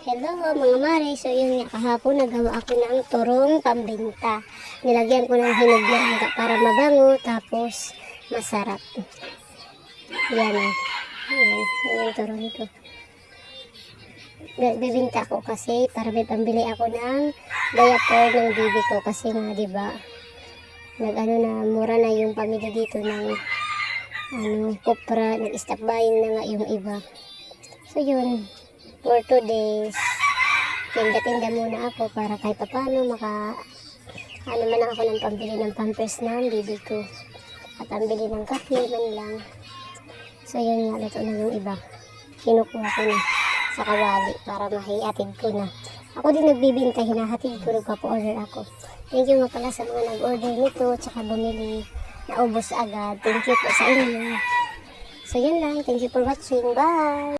Hello mga mare, so yun nga kahapon nagawa ako ng turong pambenta. Nilagyan ko ng hinog na hangga para mabango tapos masarap. Yan. Yan yung turong ko. Bibinta ko kasi para may pambili ako ng diaper ng bibi ko kasi nga 'di ba? Nag-ano na mura na yung pamilya dito ng kopra, nag-stop buying na nga yung iba. So yun. For 2 days, tinda-tinda muna ako para kahit paano ano man ako ng pambili ng pampers ng bibi ko. At pambili ng kape man lang. So yun nga, luto na yung iba. Kinukuha ko na sa kawali para mahihatid ko na. Ako din nagbibinta, hinahatid ko, nagpapa-order ako. Thank you nga pala sa mga nag-order nito, tsaka bumili, naubos agad. Thank you po sa inyo. So yun lang, thank you for watching, bye!